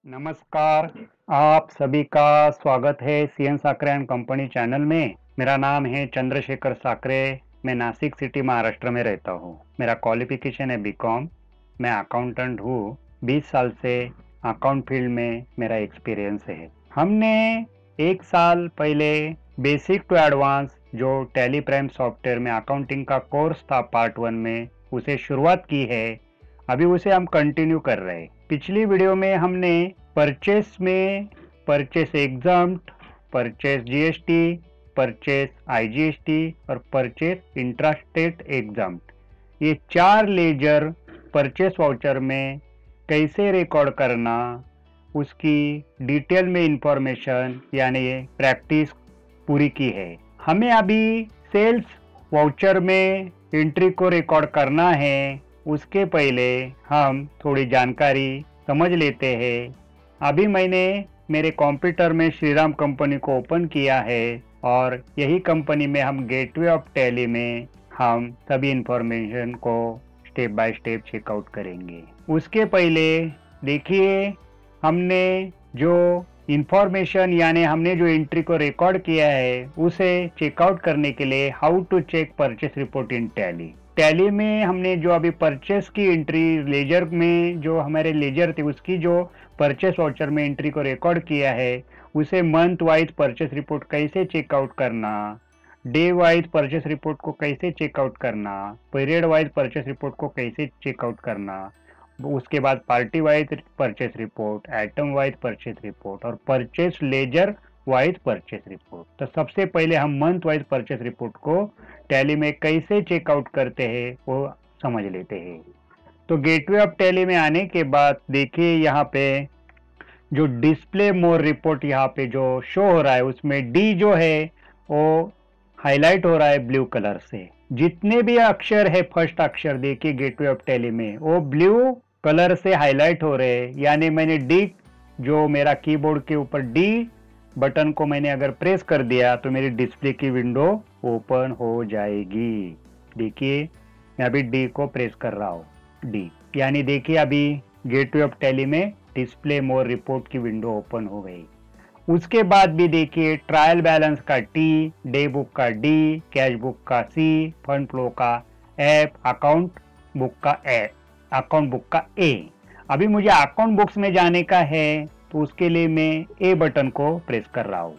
नमस्कार। आप सभी का स्वागत है CN Sakre and company channel में। मेरा नाम है चंद्रशेखर साकरे। मैं नासिक सिटी महाराष्ट्र में रहता हूँ। मेरा क्वालिफिकेशन है बीकॉम। मैं अकाउंटेंट हूँ। 20 साल से अकाउंट फील्ड में मेरा एक्सपीरियंस है। हमने एक साल पहले बेसिक टू एडवांस जो टैली प्राइम सॉफ्टवेयर में अकाउंटिंग का कोर्स था पार्ट 1 में, उसे शुरुआत की है। अभी उसे हम कंटिन्यू कर रहे हैं। पिछली वीडियो में हमने परचेस में purchase exempt, purchase GST, purchase IGST और परचेस इंट्रास्टेट एग्जाम्प्ट, ये 4 लेजर परचेस वाउचर में कैसे रिकॉर्ड करना, उसकी डिटेल में इंफॉर्मेशन यानी प्रैक्टिस पूरी की है। हमें अभी सेल्स वाउचर में एंट्री को रिकॉर्ड करना है। उसके पहले हम थोड़ी जानकारी समझ लेते हैं। अभी मैंने मेरे कंप्यूटर में श्रीराम कंपनी को ओपन किया है और यही कंपनी में हम गेटवे ऑफ टैली में हम सभी इंफॉर्मेशन को स्टेप बाय स्टेप चेकआउट करेंगे। उसके पहले देखिए, हमने जो इंफॉर्मेशन यानी हमने जो एंट्री को रिकॉर्ड किया है उसे चेकआउट करने के लिए how to check purchase report in Tally. Tally में हमने जो अभी परचेस की एंट्री लेजर में जो हमारे लेजर थे उसकी जो परचेस वाउचर में एंट्री को रिकॉर्ड किया है उसे मंथ वाइज परचेस रिपोर्ट कैसे चेकआउट करना, डे वाइज परचेस रिपोर्ट को कैसे चेकआउट करना, पीरियड वाइज परचेस रिपोर्ट को कैसे चेकआउट करना, उसके बाद party wise purchase report, item wise purchase report और purchase ledger wise purchase report. तो सबसे पहले हम मंथ वाइज परचेस रिपोर्ट को टैली में कैसे चेकआउट करते हैं वो समझ लेते हैं। तो गेटवे ऑफ टैली में आने के बाद देखिए, यहाँ पे जो डिस्प्ले मोर रिपोर्ट यहाँ पे जो शो हो रहा है उसमें डी जो है वो हाईलाइट हो रहा है ब्लू कलर से। जितने भी अक्षर है फर्स्ट अक्षर देखिए गेटवे ऑफ टैली में वो ब्लू कलर से हाईलाइट हो रहे हैं। यानी मैंने डी जो मेरा कीबोर्ड के ऊपर डी बटन को मैंने अगर प्रेस कर दिया तो मेरी डिस्प्ले की विंडो ओपन हो जाएगी। देखिए, मैं अभी डी को प्रेस कर रहा हूँ, डी यानी देखिए अभी गेटवे ऑफ टैली में डिस्प्ले मोर रिपोर्ट की विंडो ओपन हो गई। उसके बाद भी देखिए ट्रायल बैलेंस का टी, डे बुक का डी, कैश बुक का सी, फंड फ्लो का एफ, अकाउंट बुक का ए। अभी मुझे अकाउंट बुक्स में जाने का है तो उसके लिए मैं ए बटन को प्रेस कर रहा हूँ।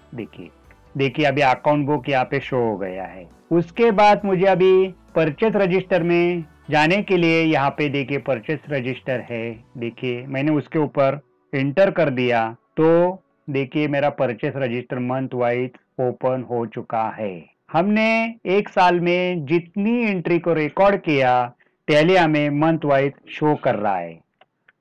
देखिए अभी अकाउंट बुक यहाँ पे शो हो गया है। उसके बाद मुझे अभी परचेस रजिस्टर में जाने के लिए यहाँ पे देखिए परचेस रजिस्टर है। देखिए मैंने उसके ऊपर एंटर कर दिया तो देखिए मेरा purchase register month wise open हो चुका है। हमने एक साल में जितनी एंट्री को रिकॉर्ड किया टैली हमें मंथ वाइज शो कर रहा है।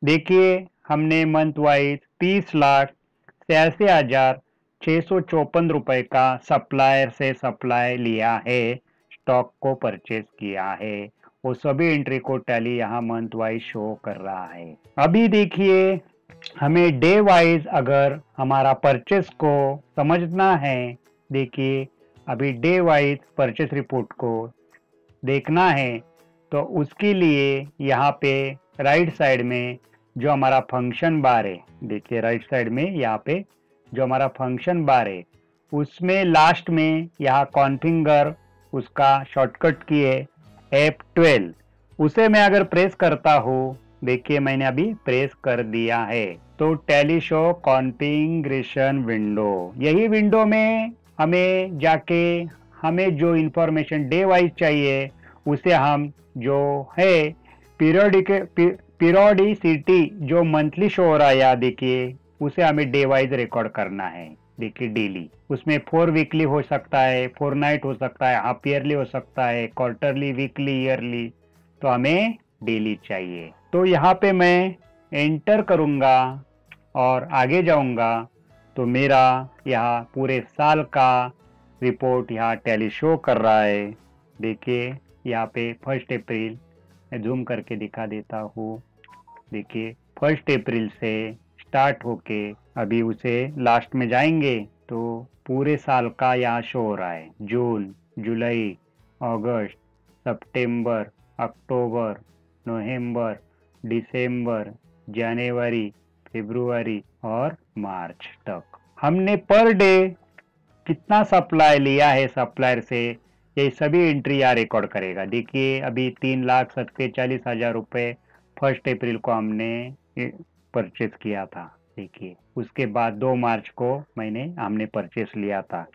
देखिए हमने मंथ वाइज 30,86,654 रुपए का सप्लायर से सप्लाई लिया है, स्टॉक को परचेस किया है। वो सभी एंट्री को टैली यहाँ मंथ वाइज शो कर रहा है। अभी देखिए हमें डे वाइज अगर हमारा परचेस को समझना है, देखिए अभी डे वाइज परचेस रिपोर्ट को देखना है तो उसके लिए यहाँ पे राइट साइड में जो हमारा फंक्शन बार है, देखिए राइट साइड में यहाँ पे जो हमारा फंक्शन बार है उसमें लास्ट में यहाँ कॉन्फिगर उसका शॉर्टकट की है F12। उसे मैं अगर प्रेस करता हूँ, देखिए मैंने अभी प्रेस कर दिया है तो टैली शो कॉन्फ़िगरेशन विंडो, यही विंडो में हमें जाके हमें जो इंफॉर्मेशन डे वाइज चाहिए उसे हम जो है पीरियोडिसिटी जो मंथली शो हो रहा है या देखिए उसे हमें डे वाइज रिकॉर्ड करना है। देखिए डेली उसमें 4 वीकली हो सकता है, 4 नाइट हो सकता है, हाफ ईयरली हो सकता है, क्वार्टरली, वीकली, ईयरली, तो हमें डेली चाहिए। तो यहाँ पे मैं एंटर करूँगा और आगे जाऊँगा तो मेरा यहाँ पूरे साल का रिपोर्ट यहाँ टैली शो कर रहा है। देखिए यहाँ पे 1 अप्रैल, मैं जूम करके दिखा देता हूँ। देखिए 1 अप्रैल से स्टार्ट होके अभी उसे लास्ट में जाएंगे तो पूरे साल का यहाँ शो हो रहा है। जून, जुलाई, अगस्त, सितंबर, अक्टूबर, नवंबर, दिसंबर, जनवरी, फरवरी और मार्च तक हमने पर डे कितना सप्लाई लिया है सप्लायर से, ये सभी एंट्री यहाँ रिकॉर्ड करेगा। देखिए अभी 3,47,000 रुपये 1 अप्रैल को हमने परचेस किया था। देखिए उसके बाद 2 मार्च को हमने परचेस लिया था।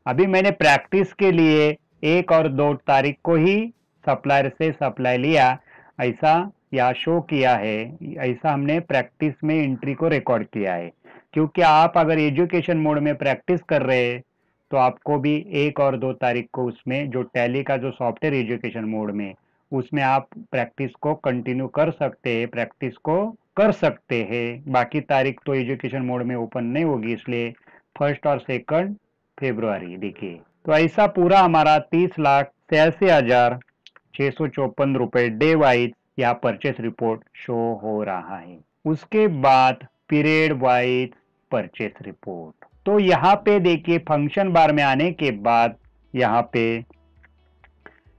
अभी मैंने प्रैक्टिस के लिए 1 और 2 तारीख को ही सप्लायर से सप्लाई लिया, ऐसा या शो किया है, ऐसा हमने प्रैक्टिस में एंट्री को रिकॉर्ड किया है। क्योंकि आप अगर एजुकेशन मोड में प्रैक्टिस कर रहे हैं तो आपको भी 1 और 2 तारीख को उसमें जो टैली का जो सॉफ्टवेयर एजुकेशन मोड में उसमें आप प्रैक्टिस को कंटिन्यू कर सकते हैं, प्रैक्टिस को कर सकते हैं। बाकी तारीख तो एजुकेशन मोड में ओपन नहीं होगी, इसलिए 1 और 2 फरवरी। देखिए तो ऐसा पूरा हमारा 30,86,654 रुपये डे वाइज या परचेस रिपोर्ट शो हो रहा है। उसके बाद पीरियड वाइज परचेस रिपोर्ट, तो यहाँ पे देखिए फंक्शन बार में आने के बाद यहाँ पे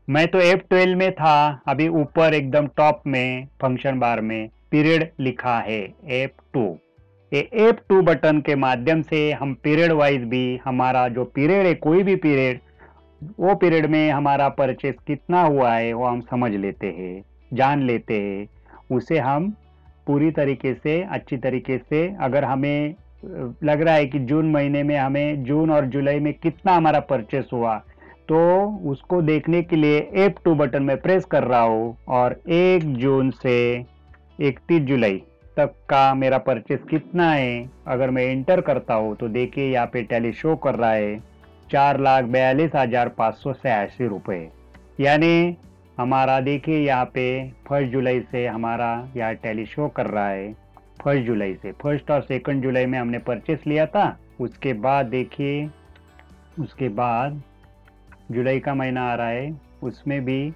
मैं तो F12 में था, अभी ऊपर एकदम टॉप में फंक्शन बार में पीरियड लिखा है F2। ये F2 बटन के माध्यम से हम पीरियड वाइज भी हमारा जो पीरियड है, कोई भी पीरियड, वो पीरियड में हमारा परचेस कितना हुआ है वो हम समझ लेते हैं, जान लेते हैं। उसे हम पूरी तरीके से अच्छी तरीके से, अगर हमें लग रहा है कि जून महीने में हमें जून और जुलाई में कितना हमारा परचेस हुआ, तो उसको देखने के लिए F2 बटन में प्रेस कर रहा हूँ और 1 जून से 31 जुलाई तक का मेरा परचेस कितना है अगर मैं एंटर करता हूँ तो देखिए यहाँ पे टैली शो कर रहा है 4,42,586 रुपये। यानी हमारा देखिए यहाँ पे 1 जुलाई से हमारा यहाँ टैली शो कर रहा है 1 जुलाई से। 1 और 2 जुलाई में हमने परचेस लिया था। उसके बाद देखिए उसके बाद जुलाई का महीना आ रहा है, उसमें भी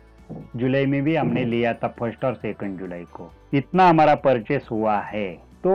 जुलाई में भी हमने लिया था 1 और 2 जुलाई को। इतना हमारा परचेस हुआ है। तो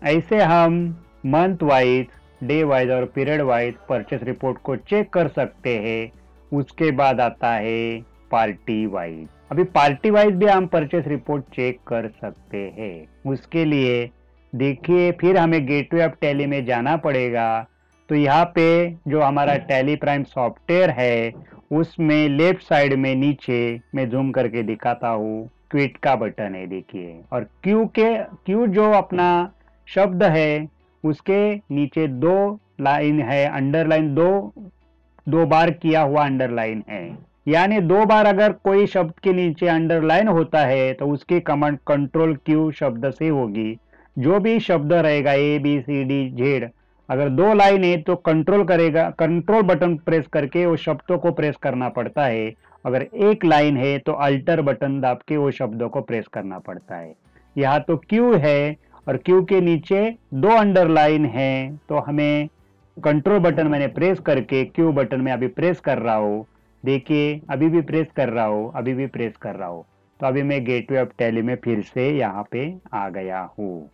ऐसे हम मंथ वाइज, डे वाइज और पीरियड वाइज परचेस रिपोर्ट को चेक कर सकते हैं। उसके बाद आता है पार्टी वाइज। अभी पार्टी वाइज भी हम परचेस रिपोर्ट चेक कर सकते हैं। उसके लिए देखिए फिर हमें गेटवे ऑफ टैली में जाना पड़ेगा। तो यहाँ पे जो हमारा टैली प्राइम सॉफ्टवेयर है उसमें लेफ्ट साइड में नीचे मैं जूम करके दिखाता हूँ, क्विट का बटन है देखिए, और क्यू जो अपना शब्द है उसके नीचे 2 लाइन है, अंडरलाइन, दो बार किया हुआ अंडरलाइन है। यानी 2 बार अगर कोई शब्द के नीचे अंडरलाइन होता है तो उसकी कमांड कंट्रोल क्यू शब्द से होगी। जो भी शब्द रहेगा ABCD Z, अगर 2 लाइन है तो कंट्रोल करेगा, कंट्रोल बटन प्रेस करके वो शब्दों को प्रेस करना पड़ता है। अगर 1 लाइन है तो अल्टर बटन दाब के वो शब्दों को प्रेस करना पड़ता है। यहाँ तो क्यू है और क्यू के नीचे 2 अंडरलाइन है, तो हमें कंट्रोल बटन मैंने प्रेस करके क्यू बटन में अभी प्रेस कर रहा हूँ। देखिए अभी भी प्रेस कर रहा हूँ, अभी भी प्रेस कर रहा हूँ। तो अभी मैं गेटवे ऑफ टैली में फिर से यहाँ पे आ गया हूँ।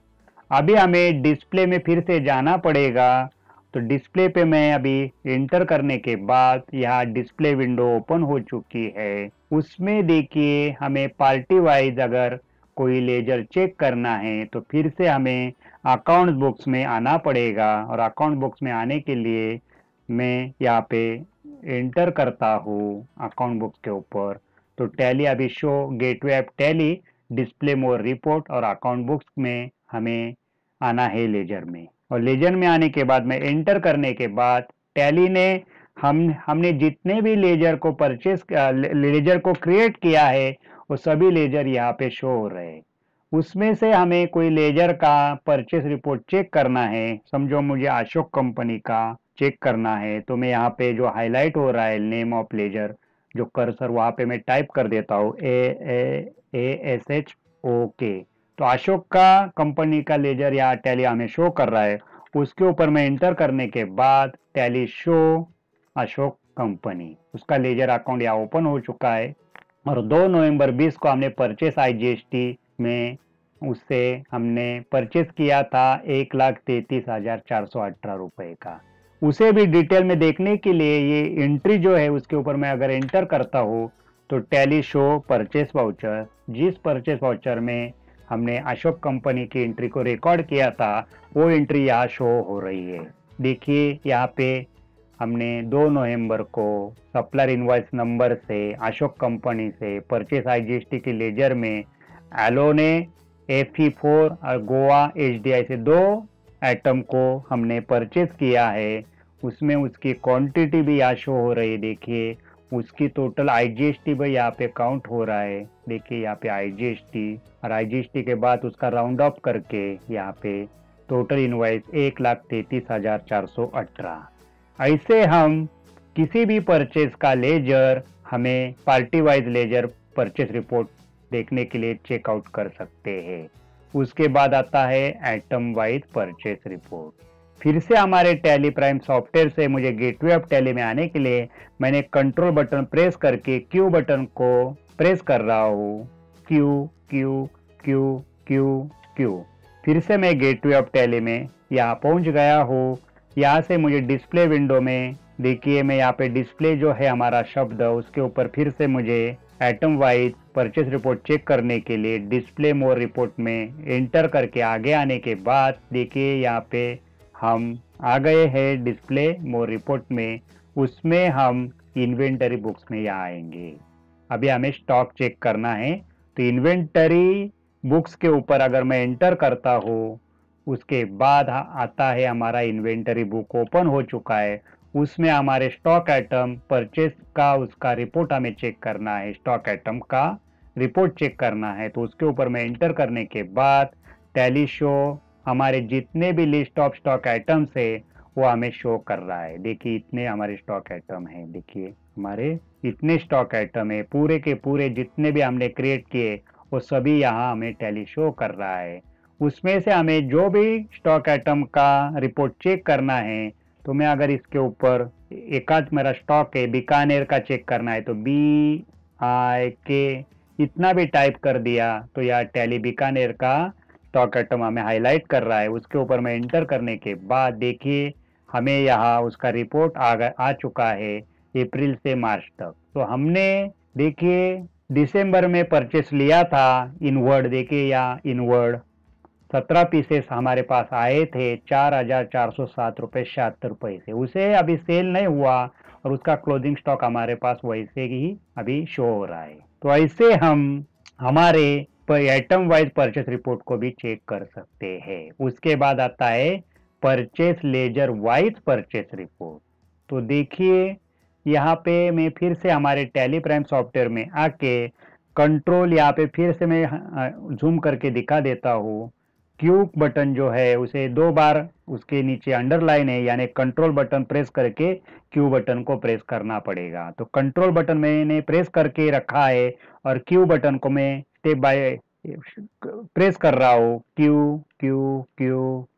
अभी हमें डिस्प्ले में फिर से जाना पड़ेगा। तो डिस्प्ले पे मैं अभी एंटर करने के बाद यहाँ डिस्प्ले विंडो ओपन हो चुकी है। उसमें देखिए हमें पार्टी वाइज अगर कोई लेजर चेक करना है तो फिर से हमें अकाउंट बुक्स में आना पड़ेगा, और अकाउंट बुक्स में आने के लिए मैं यहाँ पे एंटर करता हूँ अकाउंट बुक्स के ऊपर। तो टैली अभी show gateway of tally, display more report और अकाउंट बुक्स में हमें आना है लेजर में। और लेजर में आने के बाद में एंटर करने के बाद टैली ने हमने जितने भी लेजर को लेजर को क्रिएट किया है वो सभी लेजर यहाँ पे शो हो रहे हैं। उसमें से हमें कोई लेजर का परचेस रिपोर्ट चेक करना है। समझो मुझे अशोक कंपनी का चेक करना है, तो मैं यहाँ पे जो हाईलाइट हो रहा है नेम ऑफ लेजर, जो कर्सर वहां पे मैं टाइप कर देता हूँ ASHOK। तो अशोक का कंपनी का लेजर यहाँ टैली हमें शो कर रहा है। उसके ऊपर मैं एंटर करने के बाद टैली शो अशोक कंपनी, उसका लेजर अकाउंट यहाँ ओपन हो चुका है। और 2 नवंबर 20 को हमने परचेस IGST में उससे हमने परचेस किया था 1,33,418 रुपए का। उसे भी डिटेल में देखने के लिए ये एंट्री जो है उसके ऊपर मैं अगर एंटर करता हूँ तो टैली शो परचेस वाउचर, जिस परचेस वाउचर में हमने अशोक कंपनी की एंट्री को रिकॉर्ड किया था, वो एंट्री यहाँ शो हो रही है। देखिए यहाँ पे हमने 2 नवंबर को सप्लायर इनवॉइस नंबर से अशोक कंपनी से परचेस आईजीएसटी की लेजर में एलोने, FE4 और गोवा HDI से 2 आइटम को हमने परचेस किया है। उसमें उसकी क्वांटिटी भी यहाँ शो हो रही है। देखिए उसकी टोटल आईजीएसटी भी यहाँ पे काउंट हो रहा है। देखिए यहाँ पे आईजीएसटी और आईजीएसटी के बाद उसका राउंड ऑफ करके यहाँ पे टोटल इनवॉइस 1,33,418। ऐसे हम किसी भी परचेज का लेजर हमें party wise ledger purchase report देखने के लिए चेकआउट कर सकते हैं। उसके बाद आता है आइटम वाइज परचेज रिपोर्ट। फिर से हमारे टैली प्राइम सॉफ्टवेयर से मुझे गेटवे ऑफ टैली में आने के लिए मैंने कंट्रोल बटन प्रेस करके क्यू बटन को प्रेस कर रहा हूँ। Q Q Q Q Q. फिर से मैं गेटवे ऑफ टैली में यहाँ पहुँच गया हूँ। यहाँ से मुझे डिस्प्ले विंडो में देखिए मैं यहाँ पे डिस्प्ले जो है हमारा शब्द उसके ऊपर फिर से मुझे item wise purchase report check करने के लिए डिस्प्ले मोर रिपोर्ट में एंटर करके आगे आने के बाद देखिए यहाँ पे हम आ गए हैं डिस्प्ले मोर रिपोर्ट में। उसमें हम इन्वेंटरी बुक्स में यहाँ आएंगे। अभी हमें स्टॉक चेक करना है, तो इन्वेंटरी बुक्स के ऊपर अगर मैं एंटर करता हूँ उसके बाद आता है हमारा इन्वेंटरी बुक ओपन हो चुका है। उसमें हमारे स्टॉक आइटम परचेस का उसका रिपोर्ट हमें चेक करना है, स्टॉक आइटम का रिपोर्ट चेक करना है। तो उसके ऊपर में एंटर करने के बाद टैली शो हमारे जितने भी लिस्ट ऑफ स्टॉक आइटम्स है वो हमें शो कर रहा है। देखिए इतने हमारे स्टॉक आइटम हैं। देखिए हमारे इतने स्टॉक आइटम है, पूरे के पूरे जितने भी हमने क्रिएट किए वो सभी यहाँ हमें टैली शो कर रहा है। उसमें से हमें जो भी स्टॉक आइटम का रिपोर्ट चेक करना है, तो मैं अगर इसके ऊपर एक आध मेरा स्टॉक है बीकानेर का चेक करना है तो BIK इतना भी टाइप कर दिया तो यह टैली बीकानेर का स्टॉक आइटम हमें हाईलाइट कर रहा है। उसके ऊपर में एंटर करने के बाद देखिए हमें यहाँ उसका रिपोर्ट आ चुका है अप्रैल से मार्च तक। तो हमने देखिए दिसंबर में परचेस लिया था इनवर्ड। देखिए यहाँ इनवर्ड 17 पीसेस हमारे पास आए थे 4,407 रुपये 76 पैसे। उसे अभी सेल नहीं हुआ और उसका क्लोजिंग स्टॉक हमारे पास वैसे ही अभी शो हो रहा है। तो ऐसे हम हमारे आइटम वाइज परचेस रिपोर्ट को भी चेक कर सकते हैं। उसके बाद आता है purchase ledger wise purchase report. तो देखिए यहाँ पे मैं फिर से हमारे टैली प्राइम सॉफ्टवेयर में आके कंट्रोल यहाँ पे फिर से मैं जूम करके दिखा देता हूँ। क्यू बटन जो है उसे 2 बार उसके नीचे अंडरलाइन है, यानी कंट्रोल बटन प्रेस करके क्यू बटन को प्रेस करना पड़ेगा। तो कंट्रोल बटन मैंने प्रेस करके रखा है और क्यू बटन को मैं स्टेप बाय प्रेस कर रहा हूँ। Q Q Q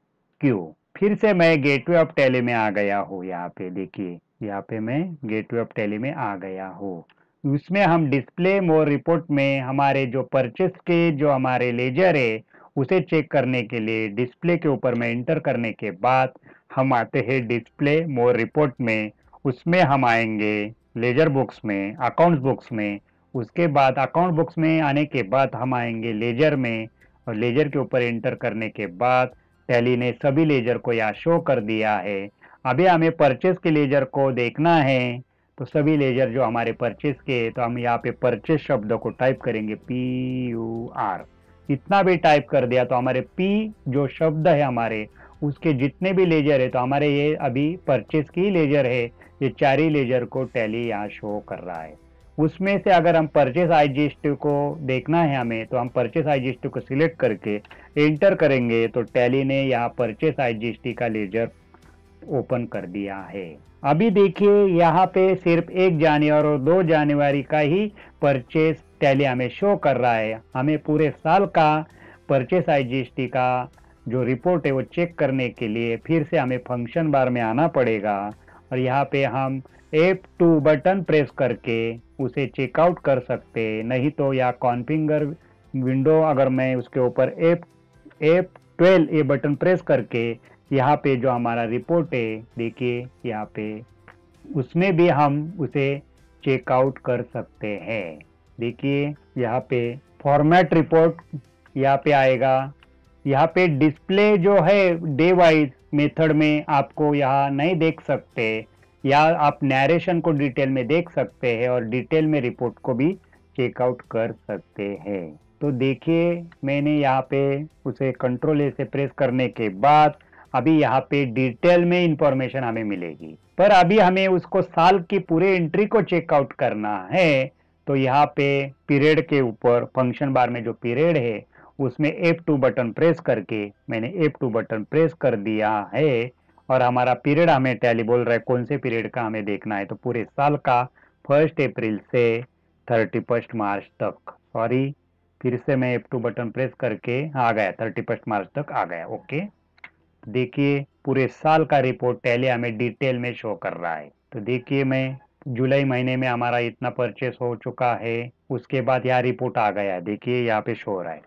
Q. फिर से मैं गेटवे ऑफ टैली में आ गया हूँ। यहाँ पे देखिए यहाँ पे मैं गेटवे ऑफ टैली में आ गया हूँ। उसमें हम डिस्प्ले मोर रिपोर्ट में हमारे जो परचेस के जो हमारे लेजर है उसे चेक करने के लिए डिस्प्ले के ऊपर में एंटर करने के बाद हम आते हैं डिस्प्ले मोर रिपोर्ट में। उसमें हम आएंगे लेजर बुक्स में, अकाउंट्स बुक्स में। उसके बाद अकाउंट बुक्स में आने के बाद हम आएंगे लेजर में और लेजर के ऊपर एंटर करने के बाद टैली ने सभी लेजर को यहाँ शो कर दिया है। अभी हमें परचेस के लेजर को देखना है, तो सभी लेजर जो हमारे परचेस के, तो हम यहाँ पे परचेस शब्द को टाइप करेंगे PUR। इतना भी टाइप कर दिया तो हमारे P जो शब्द है हमारे उसके जितने भी लेजर है, तो हमारे ये अभी परचेस की लेजर है, ये 4 ही लेजर को टैली यहाँ शो कर रहा है। उसमें से अगर हम परचेस आईजीएसटी को देखना है हमें, तो हम परचेस आईजीएसटी को सिलेक्ट करके एंटर करेंगे तो टैली ने यहाँ परचेस आईजीएसटी का लेजर ओपन कर दिया है। अभी देखिए यहाँ पे सिर्फ 1 जनवरी और 2 जनवरी का ही परचेस टैली हमें शो कर रहा है। हमें पूरे साल का परचेस आईजीएसटी का जो रिपोर्ट है वो चेक करने के लिए फिर से हमें फंक्शन बार में आना पड़ेगा और यहाँ पे हम F2 बटन प्रेस करके उसे चेकआउट कर सकते हैं। नहीं तो या कॉन्फ़िगर विंडो अगर मैं उसके ऊपर F12 ये बटन प्रेस करके यहाँ पे जो हमारा रिपोर्ट है देखिए यहाँ पे उसमें भी हम उसे चेकआउट कर सकते हैं। देखिए यहाँ पे फॉर्मेट रिपोर्ट यहाँ पे आएगा। यहाँ पे डिस्प्ले जो है डे वाइज मेथड में आपको यहाँ नहीं देख सकते, या आप नैरेशन को डिटेल में देख सकते हैं और डिटेल में रिपोर्ट को भी चेकआउट कर सकते हैं। तो देखिए मैंने यहाँ पे उसे कंट्रोल ए से प्रेस करने के बाद अभी यहाँ पे डिटेल में इंफॉर्मेशन हमें मिलेगी, पर अभी हमें उसको साल की पूरे एंट्री को चेकआउट करना है। तो यहाँ पे पीरियड के ऊपर फंक्शन बार में जो पीरियड है उसमें F2 बटन प्रेस करके मैंने F2 बटन प्रेस कर दिया है, और हमारा पीरियड हमें टैली बोल रहा है कौन से पीरियड का हमें देखना है। तो पूरे साल का 1 अप्रैल से 31 मार्च तक, सॉरी फिर से मैं F2 बटन प्रेस करके आ गया, 31 मार्च तक आ गया। ओके, देखिए पूरे साल का रिपोर्ट टैली हमें डिटेल में शो कर रहा है। तो देखिए मैं जुलाई महीने में हमारा इतना परचेस हो चुका है, उसके बाद यहाँ रिपोर्ट आ गया, देखिए यहाँ पे शो हो रहा है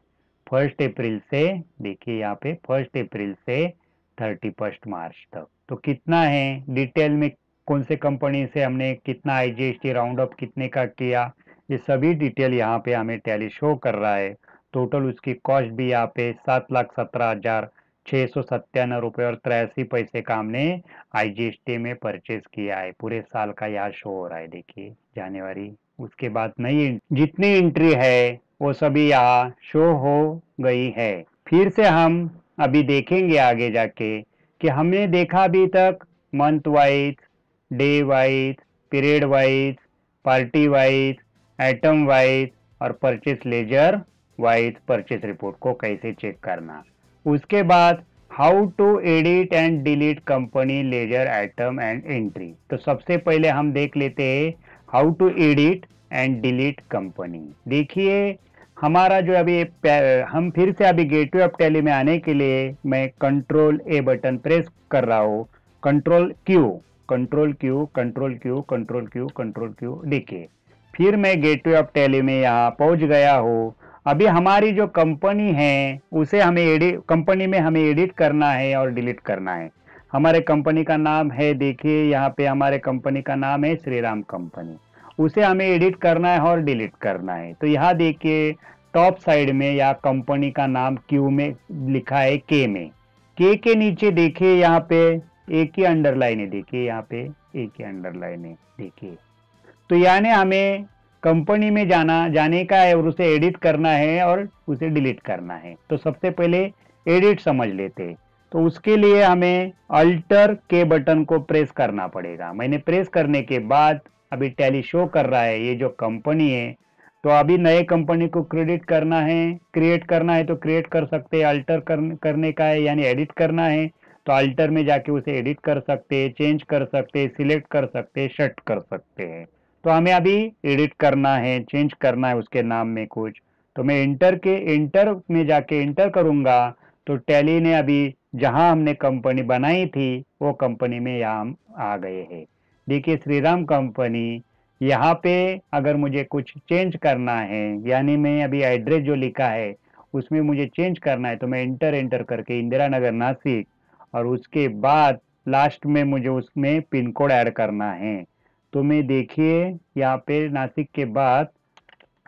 1 अप्रैल से, देखिए यहाँ पे 1 अप्रैल से 31 मार्च तक। तो कितना है डिटेल में, कौन से कंपनी से हमने कितना IGST राउंड अप कितने का किया, ये सभी डिटेल यहाँ पे हमें टैली शो कर रहा है। टोटल उसकी कॉस्ट भी यहाँ पे 7,17,697 रुपये और 83 पैसे का हमने IGST में परचेज किया है। पूरे साल का यहाँ शो हो रहा है, देखिए जनवरी। उसके बाद नई जितनी एंट्री है वो सभी यहाँ शो हो गई है। फिर से हम अभी देखेंगे आगे जाके कि हमने देखा अभी तक month wise, day wise, period wise, party wise, item wise और purchase ledger wise purchase report को कैसे चेक करना। उसके बाद how to edit and delete company ledger item and entry. तो सबसे पहले हम देख लेते हैं how to edit and delete company. देखिए हमारा जो अभी हम फिर से अभी गेटवे ऑफ टैली में आने के लिए मैं कंट्रोल ए बटन प्रेस कर रहा हूँ, control Q control Q control Q control Q control Q, देखिए फिर मैं गेटवे ऑफ टैली में यहाँ पहुंच गया हूँ। अभी हमारी जो कंपनी है उसे हमें एडिट, कंपनी में हमें एडिट करना है और डिलीट करना है। हमारे कंपनी का नाम है, देखिए यहाँ पे हमारे कंपनी का नाम है श्रीराम कंपनी, उसे हमें एडिट करना है और डिलीट करना है। तो यहाँ देखिए टॉप साइड में या कंपनी का नाम क्यू में लिखा है के में, के नीचे देखिए यहाँ पे एक ही अंडरलाइन है, देखिए यहाँ पे एक ही अंडरलाइन है, देखिए। तो यानी हमें कंपनी में जाने का है और उसे एडिट करना है और उसे डिलीट करना है। तो सबसे पहले एडिट समझ लेते। तो उसके लिए हमें अल्टर के बटन को प्रेस करना पड़ेगा। मैंने प्रेस करने के बाद अभी टैली शो कर रहा है ये जो कंपनी है। तो अभी नए कंपनी को क्रेडिट करना है, क्रिएट करना है तो क्रिएट कर सकते हैं, अल्टर करने का है यानी एडिट करना है तो अल्टर में जाके उसे एडिट कर सकते हैं, चेंज कर सकते हैं, सिलेक्ट कर सकते हैं, सेट कर सकते हैं। तो हमें अभी एडिट करना है, चेंज करना है उसके नाम में कुछ। तो मैं इंटर में जाके इंटर करूंगा तो टैली ने अभी जहां हमने कंपनी बनाई थी वो कंपनी में यहाँ हम आ गए हैं। देखिए श्रीराम कंपनी, यहाँ पे अगर मुझे कुछ चेंज करना है यानी मैं अभी एड्रेस जो लिखा है उसमें मुझे चेंज करना है तो मैं इंटर करके इंदिरा नगर नासिक, और उसके बाद लास्ट में मुझे उसमें पिन कोड ऐड करना है। तो मैं देखिए यहाँ पे नासिक के बाद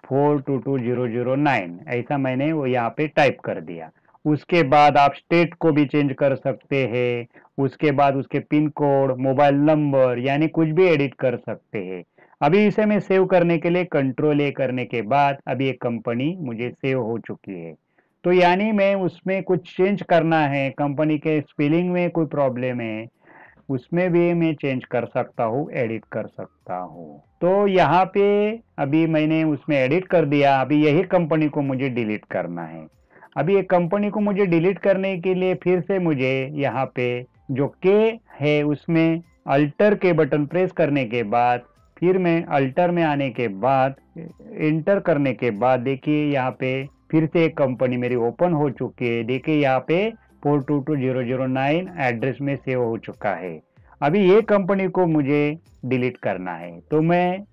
422009 ऐसा मैंने वो यहाँ पे टाइप कर दिया। उसके बाद आप स्टेट को भी चेंज कर सकते हैं, उसके बाद उसके पिन कोड, मोबाइल नंबर यानी कुछ भी एडिट कर सकते हैं। अभी इसे मैं सेव करने के लिए कंट्रोल ए करने के बाद अभी एक कंपनी मुझे सेव हो चुकी है। तो यानी मैं उसमें कुछ चेंज करना है, कंपनी के स्पेलिंग में कोई प्रॉब्लम है उसमें भी मैं चेंज कर सकता हूँ, एडिट कर सकता हूँ। तो यहाँ पे अभी मैंने उसमें एडिट कर दिया। अभी यही कंपनी को मुझे डिलीट करना है। अभी एक कंपनी को मुझे डिलीट करने के लिए फिर से मुझे यहाँ पे जो के है उसमें अल्टर के बटन प्रेस करने के बाद फिर मैं अल्टर में आने के बाद इंटर करने के बाद देखिए यहाँ पे फिर से एक कंपनी मेरी ओपन हो चुकी है। देखिए यहाँ पे 422009 एड्रेस में सेव हो चुका है। अभी ये कंपनी को मुझे डिलीट करना है। तो मैं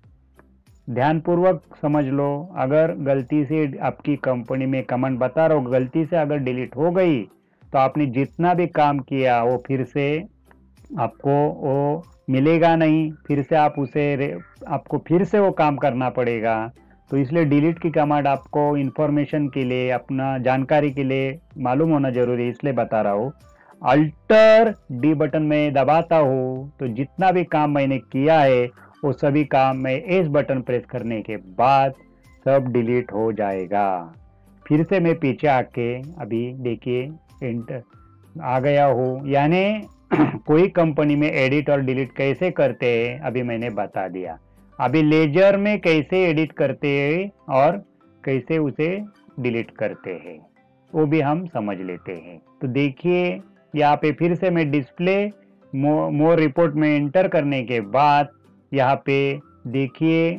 ध्यानपूर्वक समझ लो, अगर गलती से आपकी कंपनी में कमांड बता रहा हूँ गलती से अगर डिलीट हो गई तो आपने जितना भी काम किया वो फिर से आपको वो मिलेगा नहीं, फिर से आप उसे आपको फिर से वो काम करना पड़ेगा। तो इसलिए डिलीट की कमांड आपको इंफॉर्मेशन के लिए, अपना जानकारी के लिए मालूम होना जरूरी है, इसलिए बता रहा हूँ। अल्टर डी बटन में दबाता हूँ तो जितना भी काम मैंने किया है वो सभी काम मैं एस बटन प्रेस करने के बाद सब डिलीट हो जाएगा। फिर से मैं पीछे आके अभी देखिए एंटर आ गया हूँ, यानी कोई कंपनी में एडिट और डिलीट कैसे करते हैं अभी मैंने बता दिया। अभी लेजर में कैसे एडिट करते हैं और कैसे उसे डिलीट करते हैं वो भी हम समझ लेते हैं। तो देखिए यहाँ पे फिर से मैं डिस्प्ले मोर रिपोर्ट में एंटर करने के बाद यहाँ पे देखिए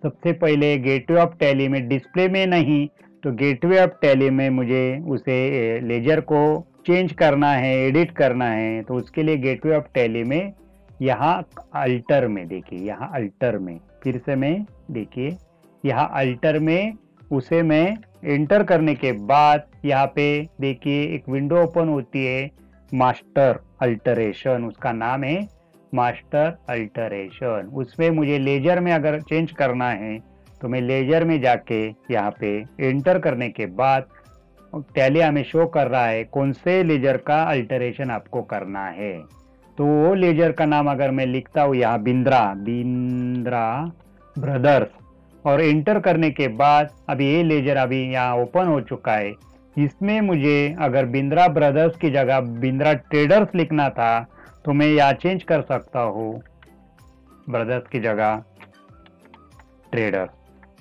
सबसे पहले गेटवे ऑफ टैली में, डिस्प्ले में नहीं तो गेटवे ऑफ टैली में मुझे उसे लेजर को चेंज करना है, एडिट करना है। तो उसके लिए गेटवे ऑफ टैली में यहाँ अल्टर में, देखिए यहाँ अल्टर में फिर से मैं देखिए यहाँ अल्टर में उसे मैं एंटर करने के बाद यहाँ पे देखिए एक विंडो ओपन होती है, मास्टर अल्टरेशन उसका नाम है, मास्टर अल्टरेशन। उसमें मुझे लेजर में अगर चेंज करना है तो मैं लेजर में जाके यहाँ पे एंटर करने के बाद टैली हमें शो कर रहा है कौन से लेजर का अल्टरेशन आपको करना है। तो वो लेजर का नाम अगर मैं लिखता हूँ यहाँ बिंद्रा, बिंद्रा ब्रदर्स, और एंटर करने के बाद अभी ये लेजर अभी यहाँ ओपन हो चुका है। इसमें मुझे अगर बिंद्रा ब्रदर्स की जगह बिंद्रा ट्रेडर्स लिखना था तो मैं यहाँ चेंज कर सकता हूँ, ब्रदर्स की जगह ट्रेडर्स,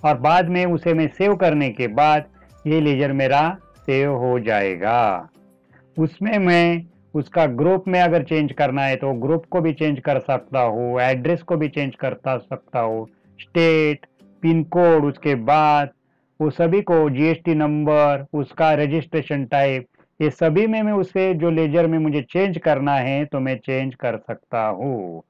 और बाद में उसे मैं सेव करने के बाद ये लेजर मेरा सेव हो जाएगा। उसमें मैं उसका ग्रुप में अगर चेंज करना है तो ग्रुप को भी चेंज कर सकता हूँ, एड्रेस को भी चेंज करता सकता हूँ, स्टेट, पिन कोड, उसके बाद वो सभी को जीएसटी नंबर, उसका रजिस्ट्रेशन टाइप, ये सभी में मैं उसे जो लेजर में मुझे चेंज करना है तो मैं चेंज कर सकता हूँ।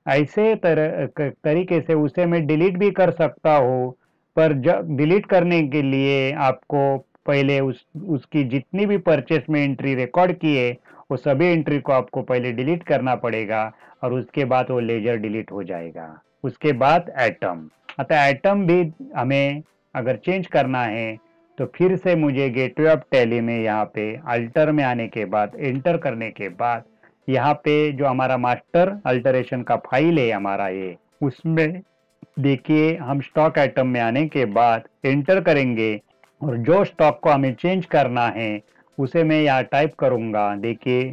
ऐसे तरीके से उसे मैं डिलीट भी कर सकता हूँ। पर जब डिलीट करने के लिए आपको पहले उसकी जितनी भी परचेस में एंट्री रिकॉर्ड की है वो सभी एंट्री को आपको पहले डिलीट करना पड़ेगा और उसके बाद वो लेजर डिलीट हो जाएगा। उसके बाद एटम, अतः एटम भी हमें अगर चेंज करना है तो फिर से मुझे गेटवे ऑफ टैली में यहाँ पे अल्टर में आने के बाद एंटर करने के बाद यहाँ पे जो हमारा मास्टर अल्टरेशन का फाइल है हमारा ये, उसमें देखिए हम स्टॉक आइटम में आने के बाद एंटर करेंगे और जो स्टॉक को हमें चेंज करना है उसे मैं यहाँ टाइप करूंगा। देखिए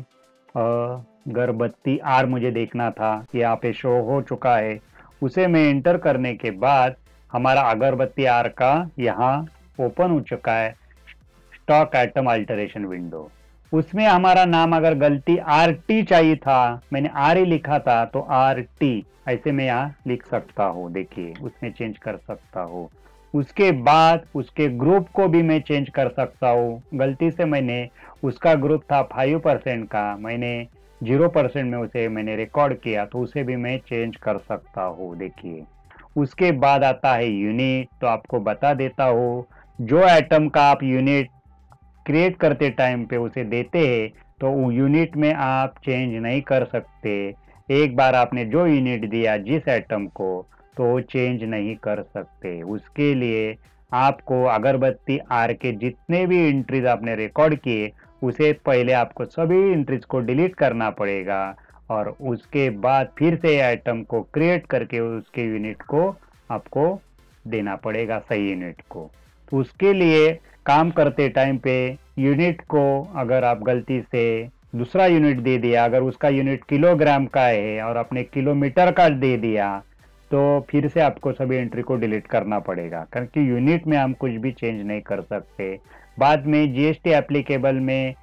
अगरबत्ती आर मुझे देखना था, यहाँ पे शो हो चुका है। उसे मैं एंटर करने के बाद हमारा अगरबत्ती आर का यहाँ ओपन हो चुका है स्टॉक आइटम अल्टरेशन विंडो। उसमें हमारा नाम अगर गलती आर टी चाहिए था, मैंने आर ही लिखा था तो आर टी ऐसे मैं यहाँ लिख सकता हूँ, देखिए उसमें चेंज कर सकता हूँ। उसके बाद उसके ग्रुप को भी मैं चेंज कर सकता हूँ। गलती से मैंने उसका ग्रुप था 5% का, मैंने 0% में उसे मैंने रिकॉर्ड किया तो उसे भी मैं चेंज कर सकता हूँ, देखिए। उसके बाद आता है यूनिट, तो आपको बता देता हूँ जो आइटम का आप यूनिट क्रिएट करते टाइम पे उसे देते हैं तो यूनिट में आप चेंज नहीं कर सकते। एक बार आपने जो यूनिट दिया जिस आइटम को तो चेंज नहीं कर सकते। उसके लिए आपको अगरबत्ती आर के जितने भी एंट्रीज आपने रिकॉर्ड किए उसे पहले आपको सभी एंट्रीज को डिलीट करना पड़ेगा और उसके बाद फिर से आइटम को क्रिएट करके उसके यूनिट को आपको देना पड़ेगा, सही यूनिट को। तो उसके लिए काम करते टाइम पे यूनिट को अगर आप गलती से दूसरा यूनिट दे दिया, अगर उसका यूनिट किलोग्राम का है और आपने किलोमीटर का दे दिया तो फिर से आपको सभी एंट्री को डिलीट करना पड़ेगा, क्योंकि यूनिट में हम कुछ भी चेंज नहीं कर सकते। बाद में जीएसटी एप्लीकेबल में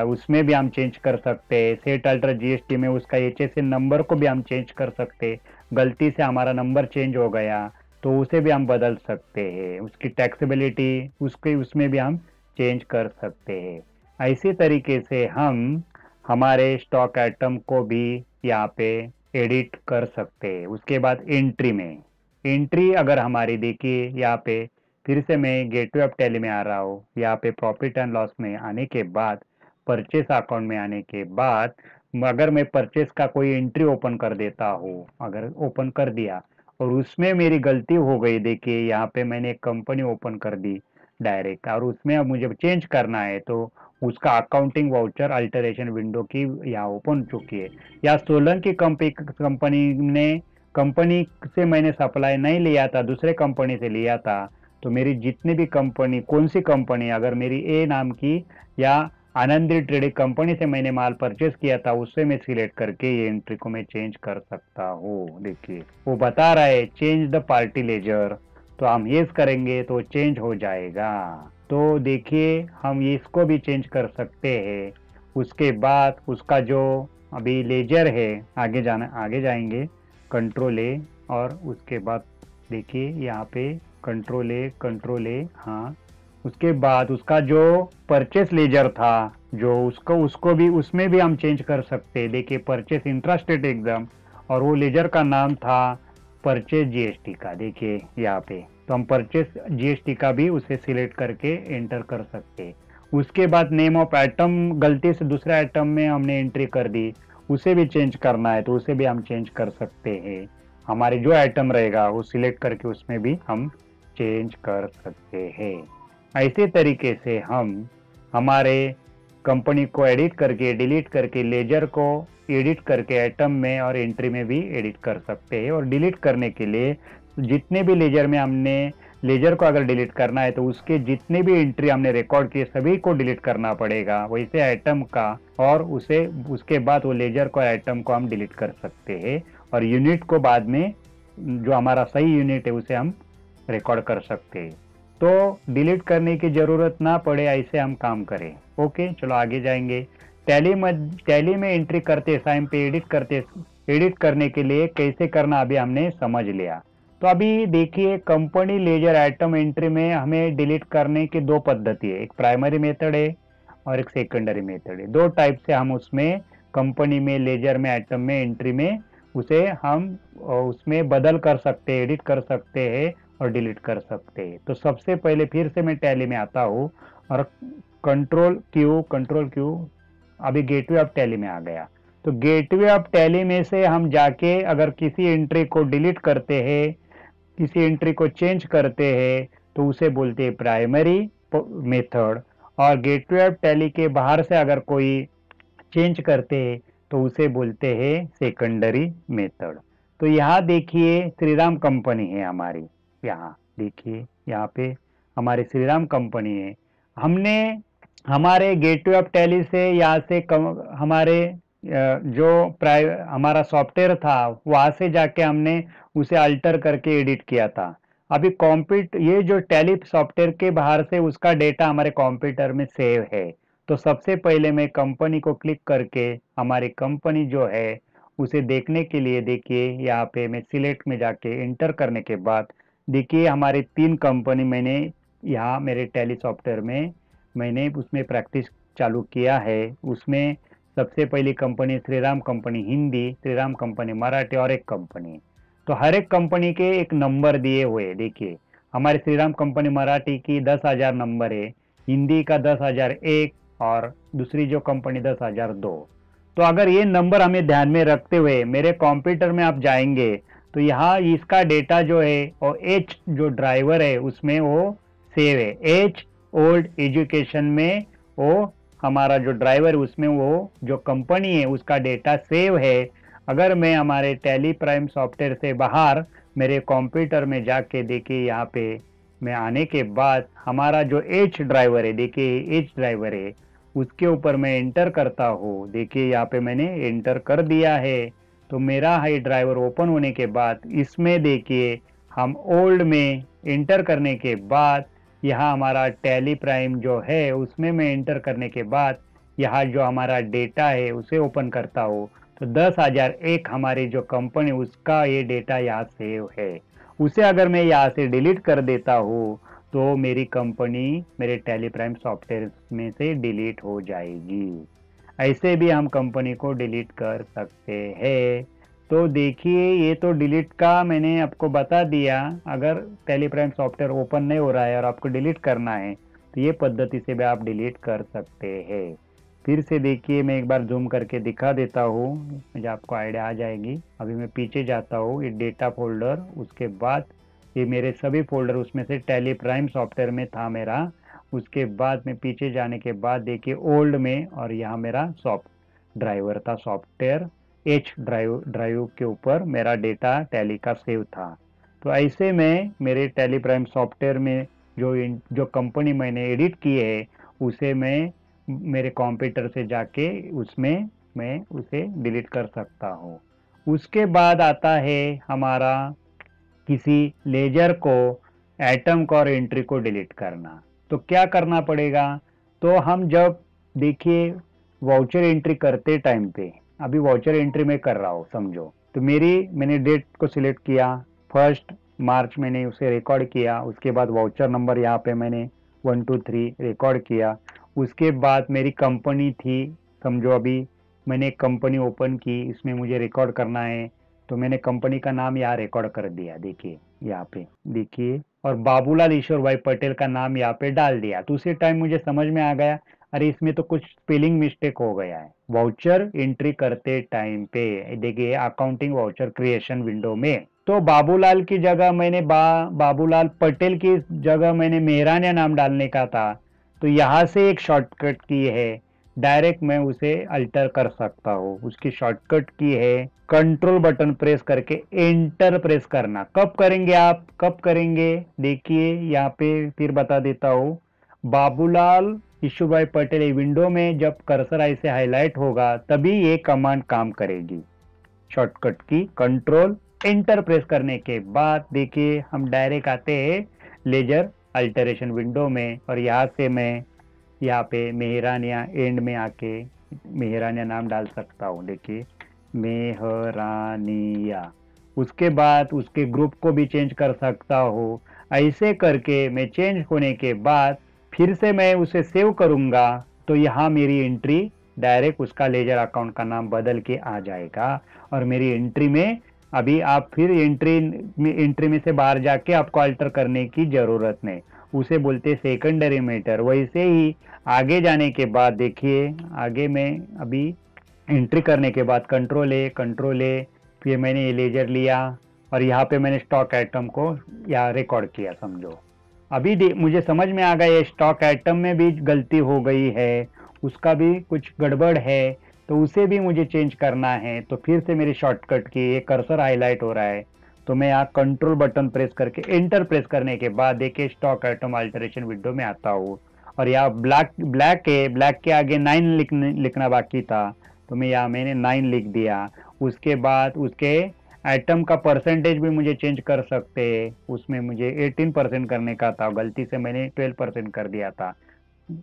उसमें भी हम चेंज कर सकते हैं। सेट अल्टर जीएसटी में उसका एचएसएन नंबर को भी हम चेंज कर सकते। गलती से हमारा नंबर चेंज हो गया तो उसे भी हम बदल सकते हैं। उसकी टैक्सेबिलिटी उसके उसमें भी हम चेंज कर सकते हैं। ऐसी तरीके से हम हमारे स्टॉक आइटम को भी यहाँ पे एडिट कर सकते हैं। उसके बाद एंट्री में, एंट्री अगर हमारी देखिए यहाँ पे फिर से मैं गेटवे ऑफ टैली में आ रहा हूँ। यहाँ पे प्रॉफिट एंड लॉस में आने के बाद परचेस अकाउंट में आने के बाद अगर मैं परचेस का कोई एंट्री ओपन कर देता हूँ, अगर ओपन कर दिया और उसमें मेरी गलती हो गई। देखिए यहाँ पे मैंने एक कंपनी ओपन कर दी डायरेक्ट, और उसमें अब मुझे चेंज करना है, तो उसका अकाउंटिंग वाउचर अल्टरेशन विंडो की यहाँ ओपन चुकी है। या सोलन की कंपनी ने कंपनी से मैंने सप्लाई नहीं लिया था, दूसरे कंपनी से लिया था। तो मेरी जितनी भी कंपनी, कौन सी कंपनी, अगर मेरी ए नाम की या आनंदी ट्रेडिंग कंपनी से मैंने माल परचेस किया था, उससे मैं सिलेक्ट करके ये एंट्री को मैं चेंज कर सकता हूँ। देखिए वो बता रहा है चेंज द पार्टी लेजर, तो हम यस करेंगे तो चेंज हो जाएगा। तो देखिए हम इसको भी चेंज कर सकते हैं। उसके बाद उसका जो अभी लेजर है, आगे जाएंगे कंट्रोल ए, और उसके बाद देखिए यहाँ पे कंट्रोल ए, हाँ। उसके बाद उसका जो परचेस लेजर था, जो उसको भी, उसमें भी हम चेंज कर सकते हैं। देखिए परचेस इंट्रास्टेट एग्जाम, और वो लेजर का नाम था परचेस जीएसटी का। देखिए यहाँ पे तो हम परचेस जीएसटी का भी उसे सिलेक्ट करके एंटर कर सकते हैं। उसके बाद नेम ऑफ आइटम गलती से दूसरे आइटम में हमने एंट्री कर दी, उसे भी चेंज करना है तो उसे भी हम चेंज कर सकते हैं। हमारे जो आइटम रहेगा वो सिलेक्ट करके उसमें भी हम चेंज कर सकते हैं। ऐसे तरीके से हम हमारे कंपनी को एडिट करके, डिलीट करके, लेजर को एडिट करके आइटम में और एंट्री में भी एडिट कर सकते हैं। और डिलीट करने के लिए जितने भी लेजर में हमने लेजर को अगर डिलीट करना है तो उसके जितने भी एंट्री हमने रिकॉर्ड किए सभी को डिलीट करना पड़ेगा, वैसे आइटम का। और उसे उसके बाद वो लेजर को, आइटम को हम डिलीट कर सकते हैं, और यूनिट को बाद में जो हमारा सही यूनिट है उसे हम रिकॉर्ड कर सकते हैं। तो डिलीट करने की जरूरत ना पड़े, ऐसे हम काम करें। ओके, चलो आगे जाएंगे। टैली में एंट्री करते टाइम पे एडिट करने के लिए कैसे करना अभी हमने समझ लिया। तो अभी देखिए कंपनी लेजर आइटम एंट्री में हमें डिलीट करने की दो पद्धति है, एक प्राइमरी मेथड है और एक सेकेंडरी मेथड है। दो टाइप से हम उसमें कंपनी में, लेजर में, आइटम में, एंट्री में उसे हम उसमें बदल कर सकते हैं, एडिट कर सकते हैं और डिलीट कर सकते हैं। तो सबसे पहले फिर से मैं टैली में आता हूँ और कंट्रोल क्यू अभी गेटवे ऑफ टैली में आ गया। तो गेटवे ऑफ टैली में से हम जाके अगर किसी एंट्री को डिलीट करते हैं, किसी एंट्री को चेंज करते हैं, तो उसे बोलते हैं प्राइमरी मेथड। और गेटवे ऑफ टैली के बाहर से अगर कोई चेंज करते हैं तो उसे बोलते हैं सेकेंडरी मेथड। तो यहाँ देखिए श्रीराम कंपनी है हमारी, यहाँ देखिए यहाँ पे हमारी श्रीराम कंपनी है। हमने हमारे गेटवे ऑफ टैली से यहाँ से हमारे जो हमारा सॉफ्टवेयर था वहां से जाके हमने उसे अल्टर करके एडिट किया था। अभी ये जो टैली सॉफ्टवेयर के बाहर से उसका डेटा हमारे कंप्यूटर में सेव है। तो सबसे पहले मैं कंपनी को क्लिक करके हमारी कंपनी जो है उसे देखने के लिए, देखिए यहाँ पे मैं सिलेक्ट में जाके एंटर करने के बाद देखिए हमारी 3 कंपनी मैंने यहाँ मेरे टैली सॉफ्टवेयर में मैंने उसमें प्रैक्टिस चालू किया है। उसमें सबसे पहली company Shriram company Hindi, Shriram company Marathi और एक कंपनी। तो हर एक कंपनी के एक नंबर दिए हुए, देखिए हमारी श्रीराम कंपनी मराठी की 10,000 नंबर है, हिंदी का 10,001 और दूसरी जो कंपनी 10,002। तो अगर ये नंबर हमें ध्यान में रखते हुए मेरे कंप्यूटर में आप जाएंगे तो यहाँ इसका डेटा जो है और एच जो ड्राइवर है उसमें वो सेव है। एच ओल्ड एजुकेशन में वो हमारा जो ड्राइवर उसमें वो जो कंपनी है उसका डेटा सेव है। अगर मैं हमारे टैली प्राइम सॉफ्टवेयर से बाहर मेरे कंप्यूटर में जाके देखिए यहाँ पे मैं आने के बाद हमारा जो एच ड्राइवर है, देखिए एच ड्राइवर है, उसके ऊपर मैं एंटर करता हूँ। देखिए यहाँ पे मैंने एंटर कर दिया है। तो मेरा हाई ड्राइवर ओपन होने के बाद इसमें देखिए हम ओल्ड में एंटर करने के बाद यहाँ हमारा टैली प्राइम जो है उसमें मैं एंटर करने के बाद यहाँ जो हमारा डेटा है उसे ओपन करता हूँ। तो 10,001 हमारी जो कंपनी उसका ये डेटा यहाँ सेव है। उसे अगर मैं यहाँ से डिलीट कर देता हूँ तो मेरी कंपनी मेरे टैली प्राइम सॉफ्टवेयर में से डिलीट हो जाएगी। ऐसे भी हम कंपनी को डिलीट कर सकते हैं। तो देखिए ये तो डिलीट का मैंने आपको बता दिया। अगर टैली प्राइम सॉफ्टवेयर ओपन नहीं हो रहा है और आपको डिलीट करना है तो ये पद्धति से भी आप डिलीट कर सकते हैं। फिर से देखिए, मैं एक बार जूम करके दिखा देता हूँ, मुझे आपको आइडिया आ जाएगी। अभी मैं पीछे जाता हूँ, ये डेटा फोल्डर, उसके बाद ये मेरे सभी फोल्डर, उसमें से टैली प्राइम सॉफ्टवेयर में था मेरा। उसके बाद मैं पीछे जाने के बाद देखिए ओल्ड में, और यहाँ मेरा सॉफ्ट ड्राइवर था, सॉफ्टवेयर एच ड्राइव के ऊपर मेरा डेटा टैली का सेव था। तो ऐसे में मेरे टैली प्राइम सॉफ्टवेयर में जो कंपनी मैंने एडिट की है, उसे मैं मेरे कंप्यूटर से जाके उसमें मैं उसे डिलीट कर सकता हूँ। उसके बाद आता है हमारा किसी लेजर को, एटम को और एंट्री को डिलीट करना। तो क्या करना पड़ेगा? तो हम जब देखिए वाउचर एंट्री करते टाइम पे, अभी वाउचर एंट्री में कर रहा हूँ समझो, तो मैंने डेट को सिलेक्ट किया, 1 मार्च मैंने उसे रिकॉर्ड किया। उसके बाद वाउचर नंबर यहाँ पे मैंने 123 रिकॉर्ड किया। उसके बाद मेरी कंपनी थी, समझो अभी मैंने एक कंपनी ओपन की, इसमें मुझे रिकॉर्ड करना है, तो मैंने कंपनी का नाम यहाँ रिकॉर्ड कर दिया, देखिए यहाँ पे देखिए, और बाबूलाल ईश्वर भाई पटेल का नाम यहाँ पे डाल दिया। तो उसी टाइम मुझे समझ में आ गया, अरे इसमें तो कुछ स्पेलिंग मिस्टेक हो गया है। वाउचर एंट्री करते टाइम पे देखिए अकाउंटिंग वाउचर क्रिएशन विंडो में, तो बाबूलाल की जगह मैंने बाबूलाल पटेल की जगह मैंने मेहरानिया नाम डालने का था। तो यहाँ से एक शॉर्टकट की है, डायरेक्ट मैं उसे अल्टर कर सकता हूँ। उसकी शॉर्टकट की है कंट्रोल बटन प्रेस करके एंटर प्रेस करना। कब करेंगे आप, कब करेंगे? देखिए यहाँ पे फिर बता देता हूँ, बाबूलाल ईशुभाई पटेल ये विंडो में जब कर्सर ऐसे हाईलाइट होगा तभी ये कमांड काम करेगी। शॉर्टकट की कंट्रोल एंटर प्रेस करने के बाद देखिए हम डायरेक्ट आते हैं लेजर अल्टरेशन विंडो में, और यहाँ से मैं यहाँ पे मेहरानिया एंड में आके मेहरानिया नाम डाल सकता हूँ, देखिए मेहरानिया। उसके बाद उसके ग्रुप को भी चेंज कर सकता हूँ। ऐसे करके मैं चेंज होने के बाद फिर से मैं उसे सेव करूंगा, तो यहाँ मेरी एंट्री डायरेक्ट उसका लेजर अकाउंट का नाम बदल के आ जाएगा। और मेरी एंट्री में अभी आप फिर एंट्री में से बाहर जाके आपको अल्टर करने की जरूरत नहीं, उसे बोलते सेकेंडरी मैटर। वैसे ही आगे जाने के बाद देखिए, आगे में अभी एंट्री करने के बाद कंट्रोल ए, फिर मैंने ये लेजर लिया और यहाँ पे मैंने स्टॉक आइटम को यहाँ रिकॉर्ड किया समझो। अभी मुझे समझ में आ गया ये स्टॉक आइटम में भी गलती हो गई है, उसका भी कुछ गड़बड़ है, तो उसे भी मुझे चेंज करना है। तो फिर से मेरी शॉर्टकट की ये कर्सर हाईलाइट हो रहा है, तो मैं यहाँ कंट्रोल बटन प्रेस करके एंटर प्रेस करने के बाद देखिए स्टॉक आइटम अल्टरेशन विंडो में आता हूँ, और यहाँ ब्लैक के आगे 9 लिखना बाकी था, तो मैं यहाँ मैंने 9 लिख दिया। उसके बाद उसके आइटम का परसेंटेज भी मुझे चेंज कर सकते हैं, उसमें मुझे 18% करने का था, गलती से मैंने 12% कर दिया था।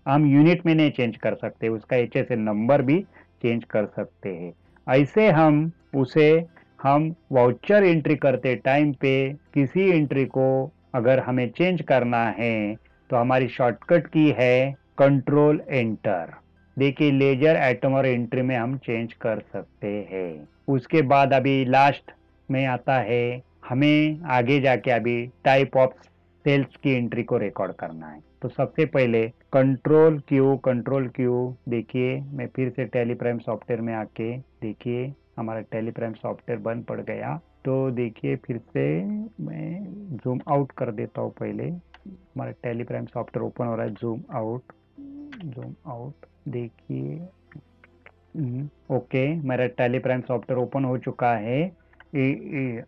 हम यूनिट में नहीं चेंज कर सकते, उसका HSN नंबर भी चेंज कर सकते हैं। ऐसे हम वाउचर एंट्री करते टाइम पे किसी एंट्री को अगर हमें चेंज करना है तो हमारी शॉर्टकट की है कंट्रोल एंटर। देखिए लेजर आइटम और एंट्री में हम चेंज कर सकते हैं। उसके बाद अभी लास्ट में आता है हमें आगे जाके अभी टाइप ऑफ सेल्स की एंट्री को रिकॉर्ड करना है। तो सबसे पहले कंट्रोल क्यू, देखिए मैं फिर से टैली प्राइम सॉफ्टवेयर में आके देखिए हमारा टैली प्राइम सॉफ्टवेयर बंद पड़ गया। तो देखिए फिर से मैं जूम आउट कर देता हूँ, पहले हमारा टैली प्राइम सॉफ्टवेयर ओपन हो रहा है, जूम आउट देखिए। ओके, मेरा टैली प्राइम सॉफ्टवेयर ओपन हो चुका है।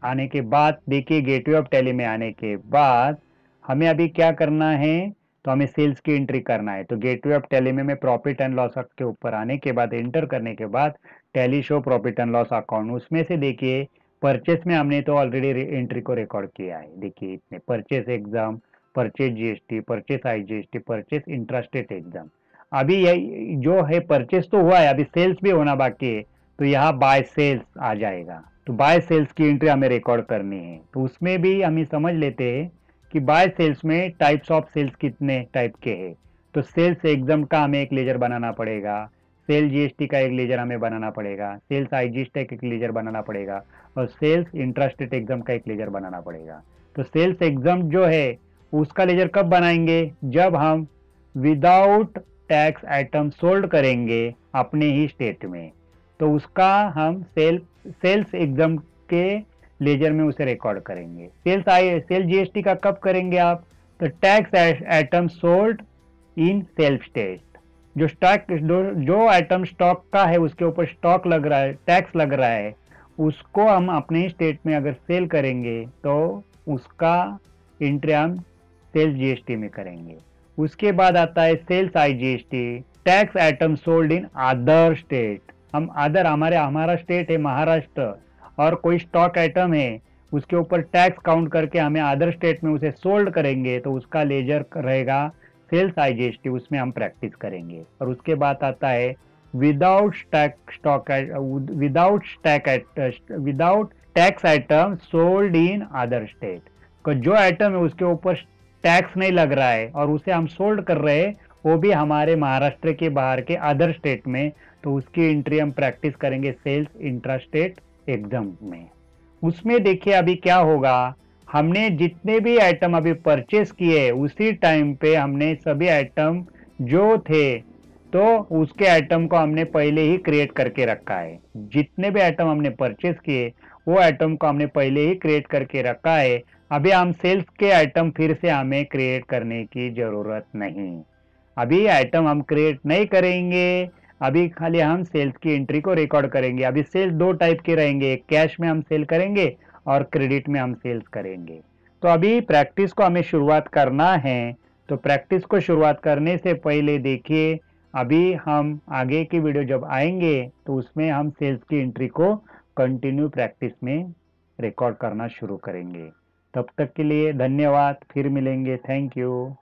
आने के बाद देखिए गेटवे ऑफ टैली में आने के बाद हमें अभी क्या करना है, तो हमें सेल्स की एंट्री करना है। तो गेटवे ऑफ टैली में मैं प्रॉफिट एंड लॉस के ऊपर आने के बाद एंटर करने के बाद tally show profit and loss account, उसमें से देखिए परचेस में हमने तो ऑलरेडी एंट्री को रिकॉर्ड किया है। देखिए इसमें purchase exam, purchase GST, purchase IGST, purchase intrastate exam. अभी यही जो है परचेस तो हुआ है, अभी सेल्स भी होना बाकी है, तो यहाँ बाय सेल्स आ जाएगा। तो बाय सेल्स की एंट्री हमें रिकॉर्ड करनी है, तो उसमें भी हम समझ लेते हैं कि बाय सेल्स में टाइप्स ऑफ सेल्स कितने टाइप के हैं। तो सेल्स एग्जाम का हमें एक लेजर बनाना पड़ेगा, सेल GST का एक लेजर हमें बनाना पड़ेगा, सेल्स IGST का एक लेजर बनाना पड़ेगा, और सेल्स इंट्रास्टेट एग्जाम का एक लेजर बनाना पड़ेगा। तो सेल्स एग्जाम जो है उसका लेजर कब बनाएंगे, जब हम विदाउट टैक्स आइटम सोल्ड करेंगे अपने ही स्टेट में, तो उसका हम सेल्स एग्जाम के लेजर में उसे रिकॉर्ड करेंगे। सेल जीएसटी का कब करेंगे आप? तो tax item sold in self state, जो आइटम स्टॉक का है उसके ऊपर स्टॉक लग रहा है, टैक्स लग रहा है, उसको हम अपने स्टेट में अगर सेल करेंगे तो उसका एंट्री हम सेल्स जीएसटी में करेंगे। उसके बाद आता है sales IGST, tax item sold in other state. हमारा स्टेट है महाराष्ट्र और कोई स्टॉक आइटम है, उसके ऊपर टैक्स काउंट करके हमें अदर स्टेट में उसे सोल्ड करेंगे तो उसका लेजर रहेगा सेल्स आईजीएसटी, उसमें हम प्रैक्टिस करेंगे। और उसके बाद आता है without tax item sold in other state. जो आइटम है उसके ऊपर टैक्स नहीं लग रहा है और उसे हम सोल्ड कर रहे हैं, वो भी हमारे महाराष्ट्र के बाहर के अदर स्टेट में, तो उसकी एंट्री हम प्रैक्टिस करेंगे सेल्स इंट्रा स्टेट एग्जाम में। उसमें देखिए अभी क्या होगा, हमने जितने भी आइटम अभी परचेस किए उसी टाइम पे हमने सभी आइटम जो थे तो उसके आइटम को हमने पहले ही क्रिएट करके रखा है। जितने भी आइटम हमने परचेस किए वो आइटम को हमने पहले ही क्रिएट करके रखा है। अभी हम सेल्स के आइटम फिर से हमें क्रिएट करने की जरूरत नहीं, अभी आइटम हम क्रिएट नहीं करेंगे, अभी खाली हम सेल्स की एंट्री को रिकॉर्ड करेंगे। अभी सेल्स दो टाइप के रहेंगे, कैश में हम सेल करेंगे और क्रेडिट में हम सेल्स करेंगे। तो अभी प्रैक्टिस को हमें शुरुआत करना है, तो प्रैक्टिस को शुरुआत करने से पहले देखिए अभी हम आगे की वीडियो जब आएंगे तो उसमें हम सेल्स की एंट्री को कंटिन्यू प्रैक्टिस में रिकॉर्ड करना शुरू करेंगे। तब तक के लिए धन्यवाद, फिर मिलेंगे, थैंक यू।